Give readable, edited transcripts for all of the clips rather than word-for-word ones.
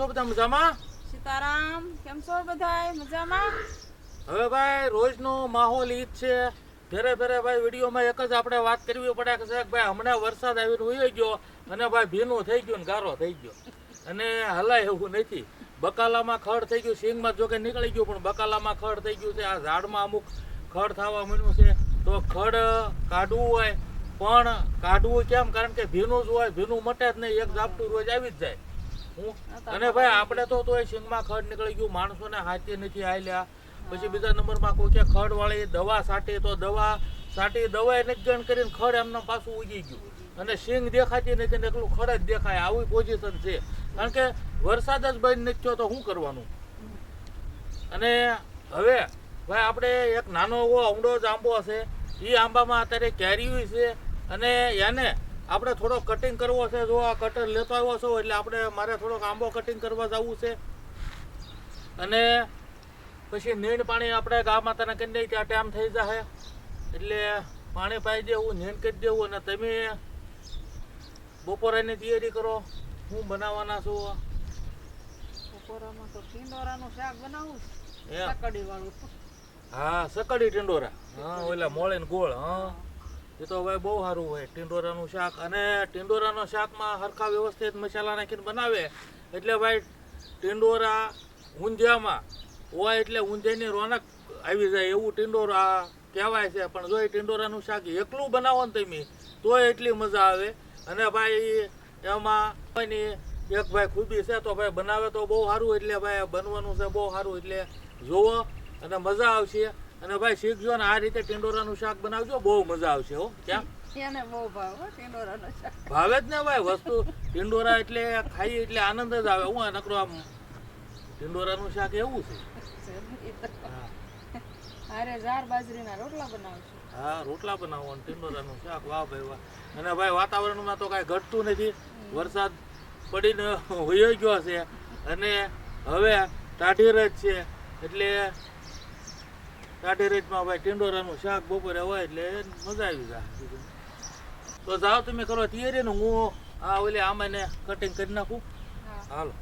છો બધા મજામાં? સીતારામ, કેમ છો બધાય મજામાં? હવે ભાઈ રોજનો માહોલ ઈ જ છે. ફેરે ફેરે ભાઈ વિડીયોમાં એક જ આપણે વાત કરવી પડે કે સાહેબ ભાઈ હમણાં વરસાદ આવીને ઉઈ ગયો અને ભાઈ ભીનું થઈ ગયું ને ગારો થઈ ગયો અને હલાય એવું નથી. બકાલામાં ખડ થઈ ગયું, સિંગમાં જોકે નીકળી ગયું પણ બકાલામાં ખડ થઈ ગયું છે. આ ઝાડમાં અમુક ખડ થવા મળ્યું છે. તો ખડ કાઢવું હોય પણ કાઢવું કેમ? કારણ કે ભીનું જ હોય, ભીનું મટે જ નહીં, એક ઝાપટું રોજ આવી જ જાય. અને ભાઈ આપણે તો તોય સિંગમાં ખડ નીકળી ગયું, માણસોને હાથે નથી હાલ્યા. પછી બીજા નંબરમાં કોઈ કે ખડ વાળી દવા છાંટી તો દવા છાંટી દવા નથી ગણ કરીને ખડ એમને પાછું ઉગી ગયું અને સિંગ દેખાતી નથી ને એકલું ખડ જ દેખાય. આવી પોઝિશન છે. કારણ કે વરસાદ જ બંધ નથી થયો તો શું કરવાનું? અને હવે ભાઈ આપણે એક નાનો એવો અવડો જ આંબો છે. એ આંબામાં અત્યારે કેરી છે અને એને આપણે થોડો કટિંગ કરવો છે. જો આ કટર લેતો આવ્યો છો એટલે આપણે મારે થોડોક આંબો કટિંગ કરવા જવું છે. અને પછી નીણ પાણી આપણે ગા માતાને કરી દઈએ ત્યાં ટાઈમ થઈ જશે એટલે પાણી પાઈ દેવું, નીણ કરી દેવું. અને તમે બપોરાની તૈયારી કરો. શું બનાવવાના છો? બપોરામાં તો ટીંડોરાનું શાક બનાવું એમ? સકડી વાળું. હા, સકડી ટીંડોરા. હા, ઓલા મોળે ને ગોળ. હા, એ તો ભાઈ બહુ સારું હોય ટીંડોરાનું શાક. અને ટીંડોરાના શાકમાં હરખા વ્યવસ્થિત મસાલા નાખીને બનાવે એટલે ભાઈ ટીંડોરા ઊંધિયામાં હોય એટલે ઊંધિયાની રોનક આવી જાય એવું ટીંડોરા કહેવાય છે. પણ જો એ ટીંડોરાનું શાક એકલું બનાવો ને તમે તોય એટલી મજા આવે. અને ભાઈ એમાં એક ભાઈ ખૂબી છે તો ભાઈ બનાવે તો બહુ સારું. એટલે ભાઈ બનવાનું છે બહુ સારું. એટલે જોવો અને મજા આવશે. અને ભાઈ શીખજો ને આ રીતે ટીંડોરાનું શાક બનાવજો, બહુ મજા આવશે. હો ક્યાં એને બહુ ભાવે ટીંડોરાનું શાક. ભાવે જ ને ભાઈ વસ્તુ. ટીંડોરા એટલે ખાઈ એટલે આનંદ જ આવે. હું નકરો આમ ટીંડોરાનું શાક એવું છે. અરે જાર બાજરીના રોટલા બનાવશું. હા, રોટલા બનાવો અને ટીંડોરાનું શાક. વાહ ભાઈ વાહ. અને ભાઈ વાતાવરણમાં તો કાંઈ ઘટતું નથી. વરસાદ પડીને હોઈ ગયો છે અને હવે ટાઢી રજ છે એટલે ટાઢી રજમાં ભાઈ ટીંડોરાનું શાક બપોરે હોય એટલે મજા આવી જાય. તો જાઓ તમે કરો તૈયારી ને હું આ ઓલી આમાં કટિંગ કરી નાખું. હાલો.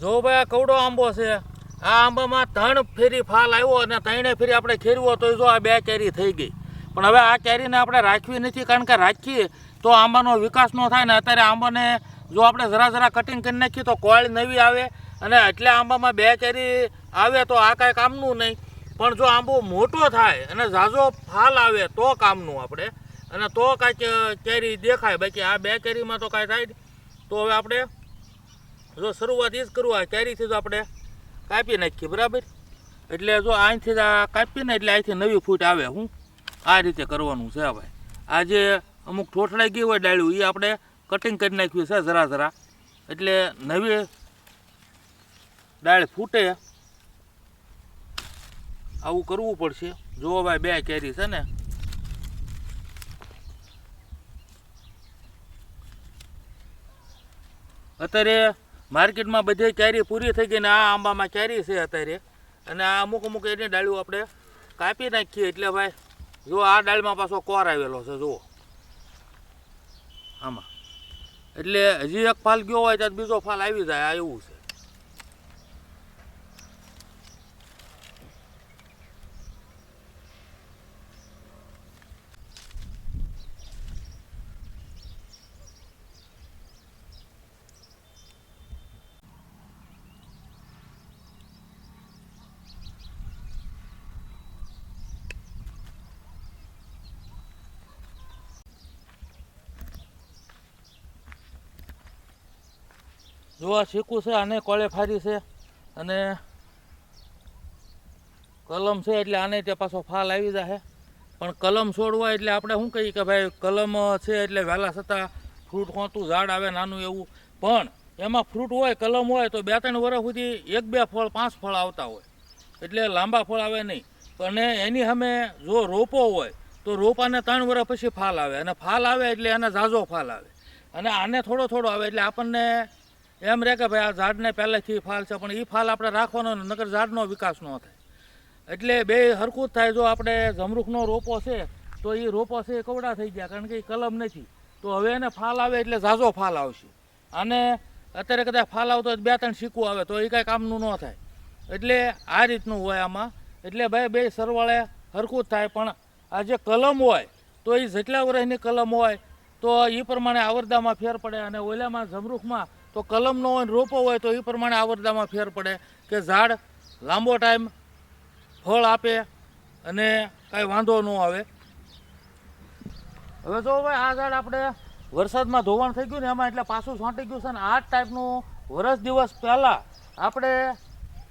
જો ભાઈ આ કવડો આંબો છે. આ આંબામાં 3 ફેરી ફાલ આવ્યો અને 3 ફેરી આપણે ખેરવો તો જો આ 2 કેરી થઈ ગઈ. પણ હવે આ કેરીને આપણે રાખવી નથી. કારણ કે રાખીએ તો આંબાનો વિકાસ ન થાય ને. અત્યારે આંબાને જો આપણે જરા જરા કટિંગ કરી નાખીએ તો કોળ નવી આવે અને એટલે આંબામાં 2 કેરી આવે તો આ કાંઈ કામનું નહીં. પણ જો આંબો મોટો થાય અને ઝાઝો ફાલ આવે તો કામનું આપણે. અને તો કાંઈક કેરી દેખાય. બાકી આ 2 કેરીમાં તો કાંઈ થાય. તો હવે આપણે જો શરૂઆત એ જ કરવું હોય કેરીથી જો આપણે કાપી નાખીએ બરાબર. એટલે જો અહીંથી આ કાપીને એટલે અહીંથી નવી ફૂટ આવે. હું આ રીતે કરવાનું છે ભાઈ. આ જે અમુક ઠોઠડાઈ ગઈ હોય ડાળ્યું એ આપણે કટિંગ કરી નાખ્યું છે જરા જરા એટલે નવી ડાળ ફૂટે. આવું કરવું પડશે. જુઓ ભાઈ 2 કેરી છે ને. અત્યારે માર્કેટમાં બધી કેરી પૂરી થઈ ગઈ ને આ આંબામાં કેરી છે અત્યારે. અને આ અમુક અમુક એની ડાળીઓ આપણે કાપી નાખીએ એટલે ભાઈ જો આ ડાળમાં પાછો કોર આવેલો છે જુઓ આમાં. એટલે હજી એક ફાલ ગયો હોય ત્યાં બીજો ફાલ આવી જાય. આ એવું છે. જો આ શીકું છે આને કોળે ફારી છે અને કલમ છે એટલે આને તે પાછો ફાલ આવી જશે. પણ કલમ છોડવા એટલે આપણે શું કહીએ કે ભાઈ કલમ છે એટલે વહેલા છતાં ફ્રૂટ ખોતું ઝાડ આવે નાનું એવું. પણ એમાં ફ્રૂટ હોય કલમ હોય તો 2-3 વર્ષ સુધી 1-2 ફળ 5 ફળ આવતા હોય, એટલે લાંબા ફળ આવે નહીં. પણ એની સામે જો રોપો હોય તો રોપાને 3 વર્ષ પછી ફાલ આવે, અને ફાલ આવે એટલે એને ઝાઝો ફાલ આવે. અને આને થોડો થોડો આવે એટલે આપણને એમ રહે કે ભાઈ આ ઝાડને પહેલેથી ફાલ છે, પણ એ ફાલ આપણે રાખવાનો ને, નકર ઝાડનો વિકાસ ન થાય. એટલે બે હરખું જ થાય. જો આપણે જમરૂખનો રોપો છે તો એ રોપો છે એ કવડા થઈ ગયા, કારણ કે એ કલમ નથી. તો હવે એને ફાલ આવે એટલે ઝાઝો ફાલ આવશે. આને અત્યારે કદાચ ફાલ આવતો હોય 2-3 શીકું આવે તો એ કાંઈ કામનું ન થાય. એટલે આ રીતનું હોય આમાં. એટલે ભાઈ બે સરવાળે હરખું જ થાય. પણ આ જે કલમ હોય તો એ જેટલા વર્ષની કલમ હોય તો એ પ્રમાણે આવરદામાં ફેર પડે, અને ઓલામાં જમરૂખમાં તો કલમનો હોય રોપો હોય તો એ પ્રમાણે આવરદામાં ફેર પડે કે ઝાડ લાંબો ટાઈમ ફળ આપે અને કાંઈ વાંધો ન આવે. હવે જો ભાઈ આ ઝાડ આપણે વરસાદમાં ધોવાણ થઈ ગયું ને એમાં એટલે પાછું છાંટી ગયું છે, ને આ જ ટાઈપનું વર્ષ દિવસ પહેલાં આપણે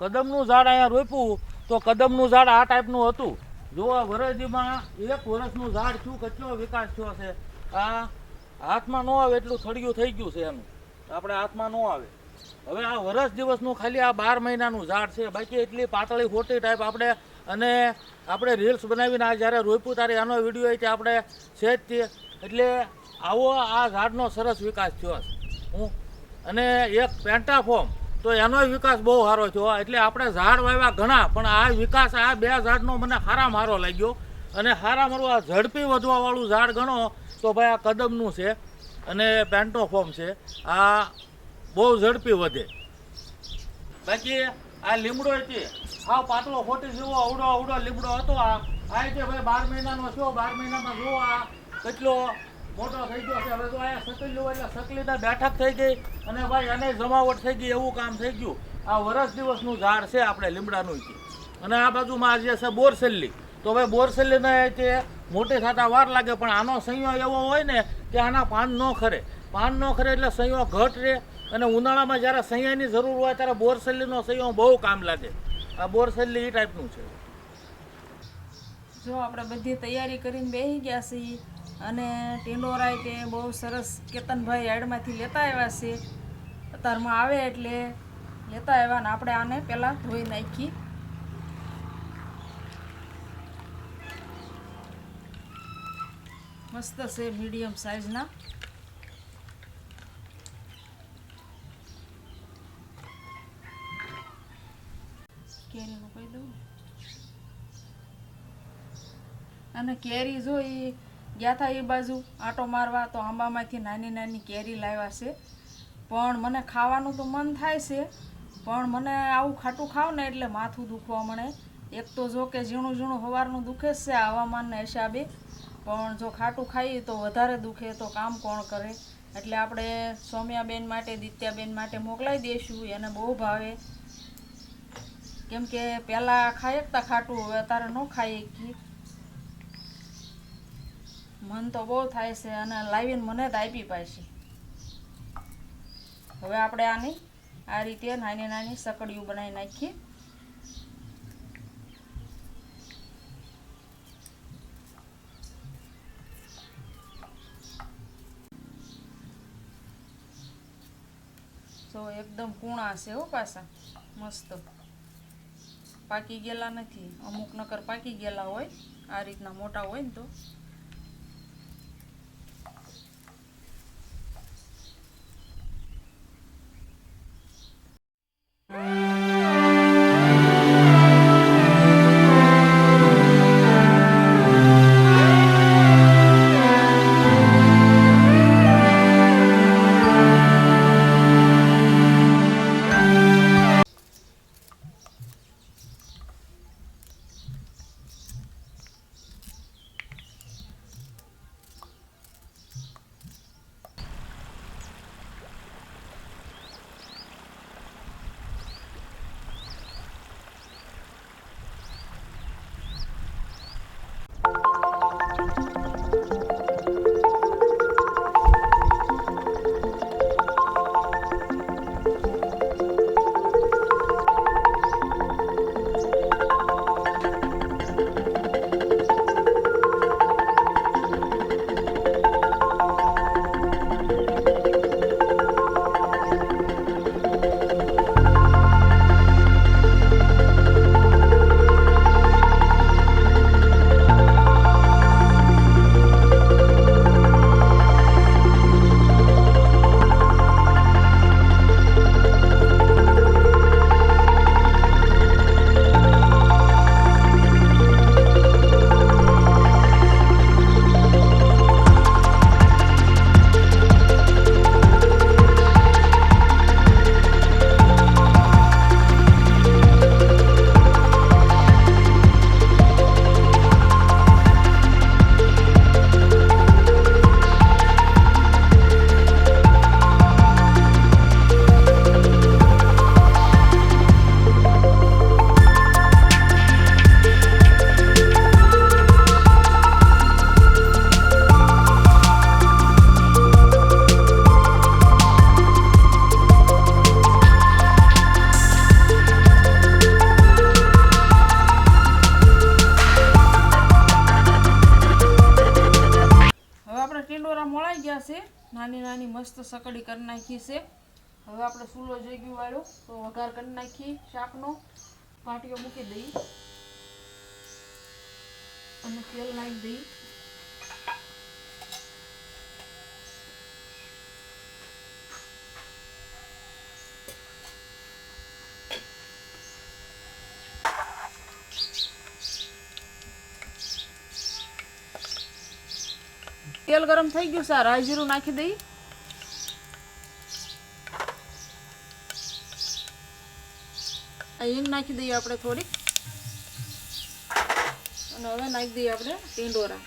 કદમનું ઝાડ અહીંયા રોપ્યું તો કદમનું ઝાડ આ ટાઈપનું હતું. જો આ વરસદીમાં 1 વર્ષનું ઝાડ થયું, કેટલો વિકાસ થયો છે. આ હાથમાં ન આવે એટલું થળિયું થઈ ગયું છે એનું, આપણે હાથમાં ન આવે. હવે આ વર્ષ દિવસનું ખાલી આ 12 મહિનાનું ઝાડ છે, બાકી એટલી પાતળી ખોટી ટાઈપ આપણે. અને આપણે રીલ્સ બનાવીને આ જ્યારે રોપ્યું ત્યારે એનો વિડીયો તે આપણે છે જ તે. એટલે આવો આ ઝાડનો સરસ વિકાસ થયો છે. અને એક પેન્ટાફોર્મ તો એનોય વિકાસ બહુ સારો થયો. એટલે આપણે ઝાડ વાવ્યા ઘણા, પણ આ વિકાસ આ 2 ઝાડનો મને સારામાં સારો લાગ્યો. અને સારામાં આ ઝડપી વધવાવાળું ઝાડ ગણો તો ભાઈ આ કદમનું છે અને પેન્ટાફોર્મ છે. આ બહુ ઝડપી વધે. બાકી આ લીમડો છે હાવ પાતળો ખોટી જેવો અવડો લીમડો હતો. આ છે ભાઈ 12 મહિનાનો થયો. 12 મહિનામાં જો આ કેટલો મોટો થઈ ગયો છે. હવે તો અહીંયા સકલી એટલે સકલીને બેઠક થઈ ગઈ, અને ભાઈ એને જમાવટ થઈ ગઈ, એવું કામ થઈ ગયું. આ વર્ષ દિવસનું ઝાડ છે આપણે લીમડાનું છે. અને આ બાજુમાં જે છે બોરસેલ્લી, તો ભાઈ બોરસેલ્લીને તે મોટી થતા વાર લાગે, પણ આનો સંયો એવો હોય ને કે આના પાન ન ખરે. પાન ન ખરે એટલે સંયો ઘટ રહે. અને ઉનાળામાં જ્યારે સૈયાની જરૂર હોય ત્યારે બોરસેલ્લીનો સૈયો બહુ કામ લાગે. આ બોરસેલ્લી એ ટાઈપનું છે. જો આપણે બધી તૈયારી કરીને બેસી ગયા છીએ, અને ટીંડોરાય તે બહુ સરસ કેતનભાઈ યાર્ડમાંથી લેતા આવ્યા છે. અત્યારમાં આવે એટલે લેતા આવ્યા, ને આપણે આને પહેલાં ધોઈ નાખી. મસ્ત છે, મીડિયમ સાઇઝના. કેરીનું કહી દઉં. અને કેરી જો એ ગયા હતા એ બાજુ આંટો મારવા, તો આંબામાંથી નાની નાની કેરી લાવ્યા છે. પણ મને ખાવાનું તો મન થાય છે, પણ મને આવું ખાટું ખાવ ને એટલે માથું દુખવા મળે. એક તો જો કે ઝીણું ઝીણું સવારનું દુખે જ છે આ હવામાનના હિસાબે, પણ જો ખાટું ખાઈએ તો વધારે દુખે, તો કામ કોણ કરે. એટલે આપણે સૌમ્યાબેન માટે, દિત્યાબેન માટે મોકલાવી દઈશું. એને બહુ ભાવે, કેમ કે પહેલાં ખાઈ શકતા ખાટું, હવે અત્યારે ન ખાઈ શકીએ. મન તો બહુ થાય છે, અને લાવીને મને જ આપી પાછી. હવે આપણે આની આ રીતે નાની નાની સકડીઓ બનાવી નાખીએ. તો એકદમ કૂણા છે હો પાછા, મસ્ત પાકી ગયેલા નથી. અમુક નકર પાકી ગયેલા હોય, આ રીતના મોટા હોય ને તો. ટીંડોરા મોળાઈ ગયા છે, નાની નાની મસ્ત સકડી કરી નાખી છે. હવે આપણે ચૂલો જોઈ ગયું વાળો તો વઘાર કરી નાખી શાકનો. પાટીઓ મૂકી દઈ અને તેલ નાખી દઈ. તેલ ગરમ થઈ ગયું છે, રાઈ જીરું નાખી દઈ. હિંગ નાખી દઈએ આપણે થોડીક અને હવે નાખી દઈએ આપણે ટીંડોરા.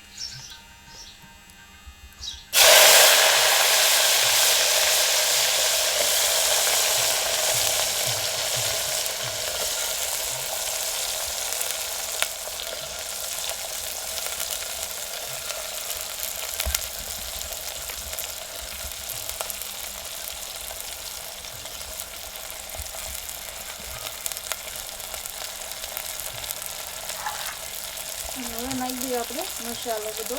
હવે નાખી દઈએ આપણે મસાલો બધો.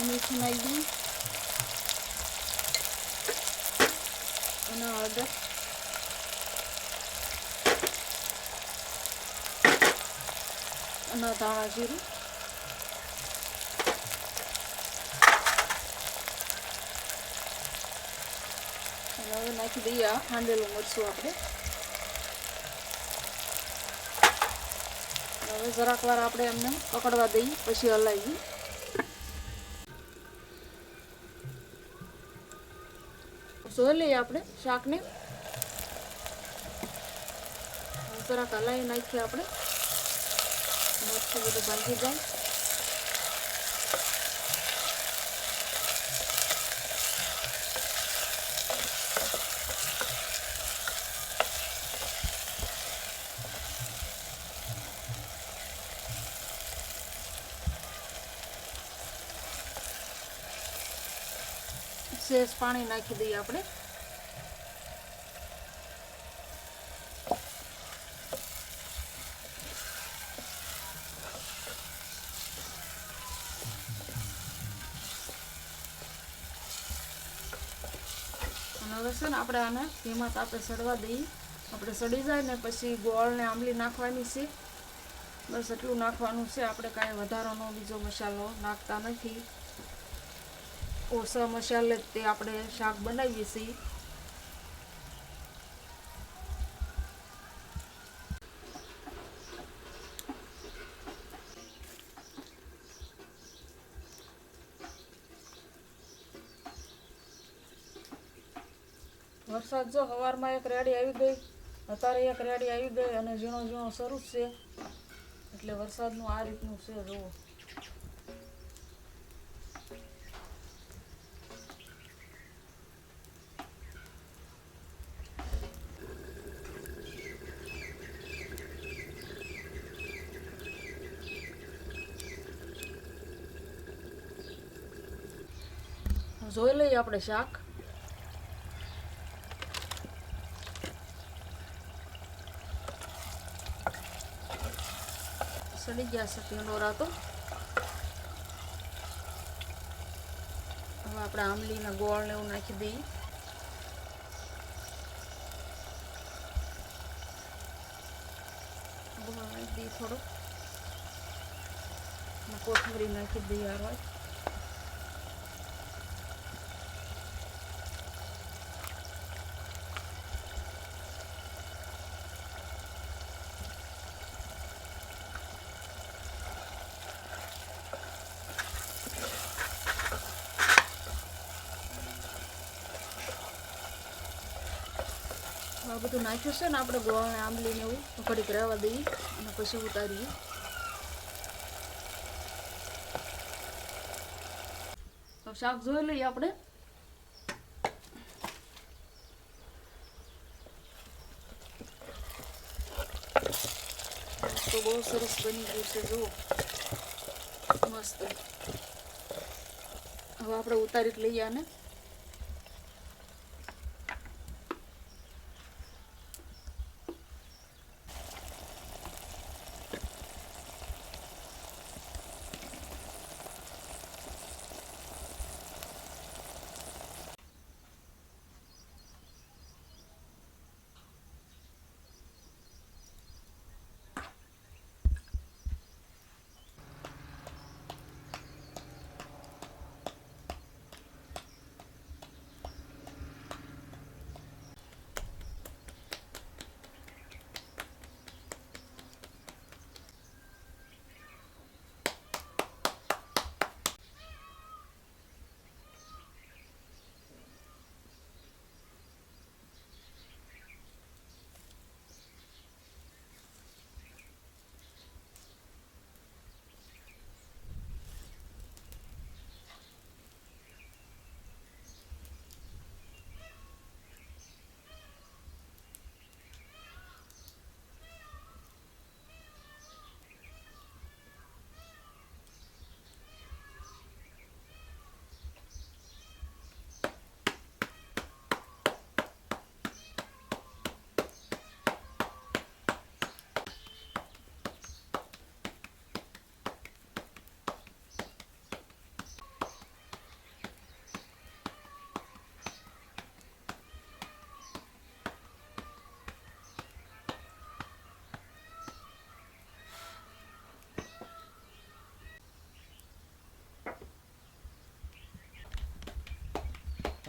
મીઠું નાખી દઈએ અને હળદર અને ધાણા જીરું. અને હવે નાખી દઈએ આ ખાંડેલું મરચું આપણે. હવે જરાક વાર આપણે એમને પકડવા દઈએ પછી હલાવી. જોઈ લઈએ આપણે શાકને. જરાક હલાવી નાખીએ આપણે, મરચું બધું ભાંગી જાય. સેજ પાણી નાખી દઈએ આપણે. અને હવે છે ને આપણે આને ધીમા તાપે સડવા દઈએ. આપણે સડી જાય ને પછી ગોળ ને આંબલી નાખવાની છે. બસ એટલું નાખવાનું છે. આપણે કાંઈ વધારાનો બીજો મસાલો નાખતા નથી. ઓછા મસાલે તે આપણે શાક બનાવીએ છીએ. વરસાદ જો સવારમાં એક રેડી આવી ગઈ, અત્યારે એક રેડી આવી ગઈ અને ઝીણો ઝીણો શરૂ છે. એટલે વરસાદનું આ રીતનું છે. જુઓ જોઈ લઈએ આપણે શાક. સડી ગયા છે ટીંડોરા તો. હવે આપણે આંબલીના ગોળ ને એવું નાખી દઈએ. ગોળ નાખી દઈએ થોડો, કોથમરી નાખી દઈએ. આ બધું નાખ્યું છે ને આપણે ગોળ ને આંબલી ને એવું ઘડીક રહેવા દઈએ અને પછી ઉતારીએ. તો શાક જોઈ લઈએ આપણે. તો બહુ સરસ બની ગયું છે. જુઓ મસ્ત. હવે આપણે ઉતારી લઈએ આને.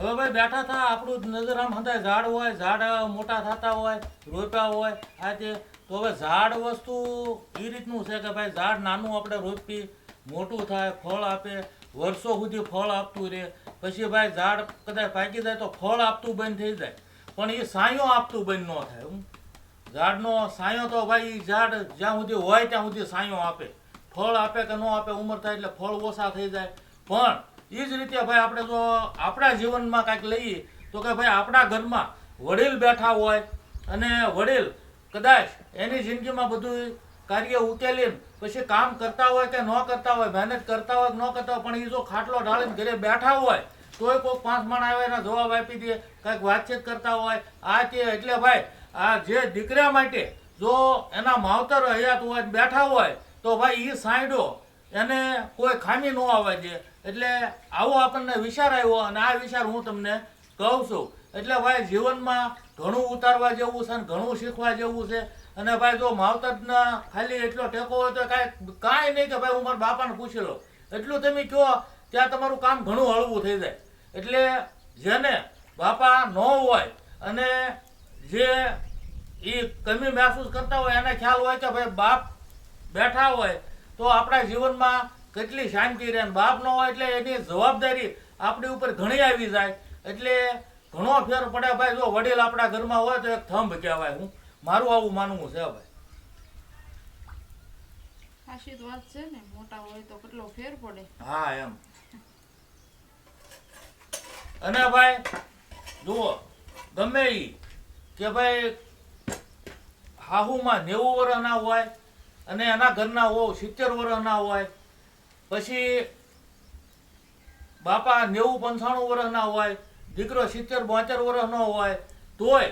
હવે ભાઈ બેઠા થા આપણું નજર આમ હંધાય ઝાડ હોય, ઝાડ મોટા થતા હોય, રોપ્યા હોય આ તે. તો હવે ઝાડ વસ્તુ એ રીતનું છે કે ભાઈ ઝાડ નાનું આપણે રોપી મોટું થાય, ફળ આપે, વર્ષો સુધી ફળ આપતું રહે. પછી ભાઈ ઝાડ કદાચ પાકી જાય તો ફળ આપતું બંધ થઈ જાય, પણ એ સાયો આપતું બંધ ન થાય. ઝાડનો સાયો તો ભાઈ ઝાડ જ્યાં સુધી હોય ત્યાં સુધી સાયો આપે. ફળ આપે કે ન આપે, ઉંમર થાય એટલે ફળ ઓછા થઈ જાય. પણ એ જ રીતે ભાઈ આપણે જો આપણા જીવનમાં કાંઈક લઈએ તો કે ભાઈ આપણા ઘરમાં વડીલ બેઠા હોય અને વડીલ કદાચ એની જિંદગીમાં બધું કાર્ય ઉકેલીને પછી કામ કરતા હોય કે ન કરતા હોય, મહેનત કરતા હોય કે ન કરતા હોય, પણ એ જો ખાટલો ઢાળીને ઘરે બેઠા હોય તોય કોઈ 5 માણ આવે એના જવાબ આપી દે, કાંઈક વાતચીત કરતા હોય આ તે. એટલે ભાઈ આ જે દીકરા માટે જો એના માવતર હયાત હોય બેઠા હોય તો ભાઈ એ સાંયડો એને કોઈ ખામી ન આવવા દે. એટલે આવો આપણને વિચાર આવ્યો અને આ વિચાર હું તમને કહું છું. એટલે ભાઈ જીવનમાં ઘણું ઉતારવા જેવું છે ને ઘણું શીખવા જેવું છે. અને ભાઈ જો માવતરના ખાલી એટલો ટેકો હોય તો કાંઈ નહીં કે ભાઈ હું મારા બાપાને પૂછી લો, એટલું તમે કહો ત્યાં તમારું કામ ઘણું હળવું થઈ જાય. એટલે જેને બાપા ન હોય અને જે એ કમી મહેસૂસ કરતા હોય એને ખ્યાલ હોય કે ભાઈ બાપ બેઠા હોય તો આપણા જીવનમાં કેટલી શાંતિ રહે. બાપ ન હોય એટલે એની જવાબદારી આપણી ઉપર ઘણી આવી જાય. એટલે ઘણો ફેર પડે ભાઈ જો વડીલ આપણા ઘરમાં હોય તો એક થંભ કહેવાય. હું મારું આવું માનવું છે ભાઈ. સાચી વાત છે ને, મોટા હોય તો કેટલો ફેર પડે. હા એમ. અને ભાઈ જુઓ ગમે ઈ કે ભાઈ હાહુમાં 90 વર્ષના હોય અને એના ઘરના હોવ 70 વર્ષના હોય, પછી બાપા 90-95 વર્ષના હોય, દીકરો 70-72 વર્ષનો હોય, તોય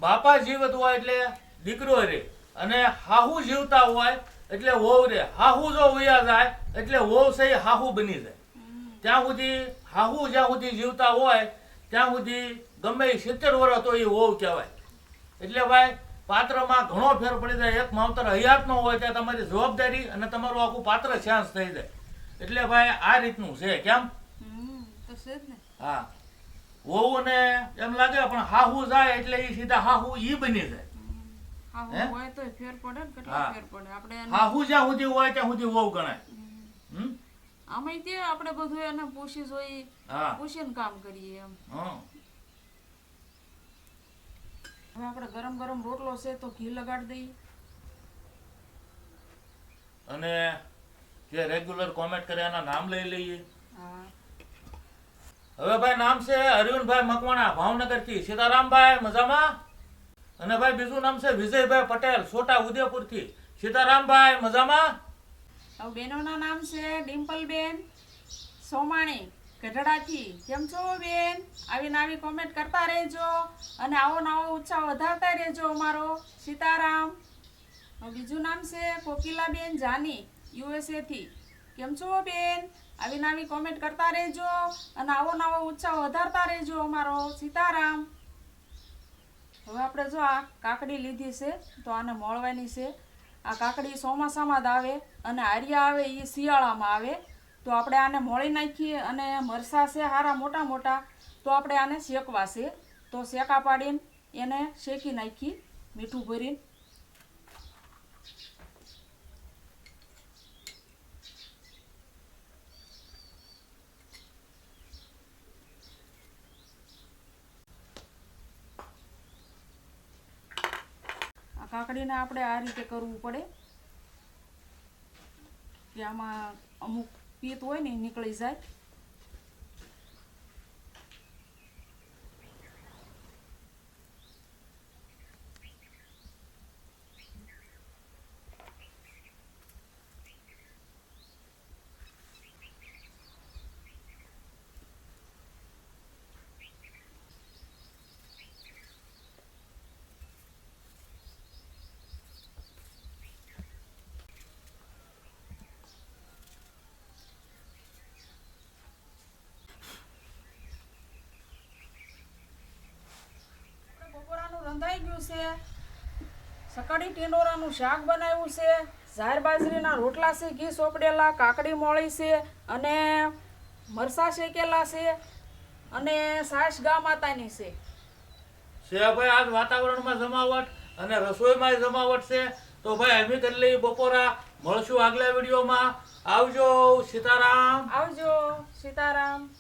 બાપા જીવત હોય એટલે દીકરો રે, અને હાહુ જીવતા હોય એટલે વહુ રે. હાહુ જો વયા જાય એટલે વહુ છે હાહુ બની જાય. ત્યાં સુધી હાહુ જ્યાં સુધી જીવતા હોય ત્યાં સુધી ગમે 70 વર્ષ તો એ વહુ કહેવાય. એટલે ભાઈ પાત્રમાં ઘણો ફેર પડી જાય. એક માવતર હયાત ન હોય ત્યાં તમારી જવાબદારી અને તમારું આખું પાત્ર ચાન્સ થઈ જાય. એટલે ભાઈ આ રીતનું છે. કેમ? તો છે જ ને. હા, વહુને એમ લાગે પણ હાહુ જાય એટલે એ સીધા હાહુ ઈ બની જાય. હાહુ હોય તો ફેર પડે ને, કેટલો હા. ફેર પડે. આપણે હાહુ જ્યાં સુધી હોય ત્યાં સુધી વહુ ગણાય. આમાં તે આપણે બધું એને પૂછી જોઈ, હા પૂછીને કામ કરીએ એમ. હા. હવે આપણે ગરમ ગરમ રોટલો છે તો ઘી લગાડી દઈએ. અને જે રેગ્યુલર કોમેન્ટ કરે એના નામ લઈ લઈએ. હા. હવે ભાઈ નામ છે અરવિંદભાઈ મકવાણા, ભાવનગર થી. સીતારામભાઈ મજામાં? અને ભાઈ બીજું નામ છે વિજયભાઈ પટેલ, છોટા ઉદેપુર થી. સીતારામભાઈ મજામાં? હવે બેનોના નામ છે ડિમ્પલબેન સોમાણી ગઢડાથી. કેમ છો બેન? આવીને આવી કોમેન્ટ કરતા રહેજો અને આવો નવો ઉત્સાહ વધારતા રહેજો અમારો. સીતારામ. હવે બીજું નામ છે કોકિલાબેન જાની USA થી. કેમ છો બેન? આવીને આવી કોમેન્ટ કરતા રહેજો અને આવો નવો ઉત્સાહ વધારતા રહેજો અમારો. સીતારામ. હવે આપણે જો આ કાકડી લીધી છે તો આને મોળવાની છે. આ કાકડી ચોમાસામાં જ આવે અને આર્યા આવે એ શિયાળામાં આવે. તો આપણે આને મોળી નાખીએ અને મરચાં છે હારા મોટા મોટા તો આપણે આને શેકવા છે. તો શેકા પાડીને એને શેકી નાખી મીઠું ભરીને. આ કાકડીને આપણે આ રીતે કરવું પડે કે આમાં અમુક પિત્ત હોય ને એ નીકળી જાય. બપોરાનું રંધાઈ ગયું છે. સકડી ટીંડોરાનું શાક બનાવ્યું છે. ઝાર બાજરીના રોટલા છે, ઘી સોપડેલા, કાકડી મોળી છે અને મરચાં શેકેલા છે. અને સાસ ગા માતાની છે. ભાઈ આજ વાતાવરણમાં જમાવટ અને રસોઈમાં જમાવટ છે. તો ભાઈ અમે કરી લઈએ બપોરા. મળશું આગલા વિડીયોમાં. આવજો. સીતારામ. આવજો. સીતારામ.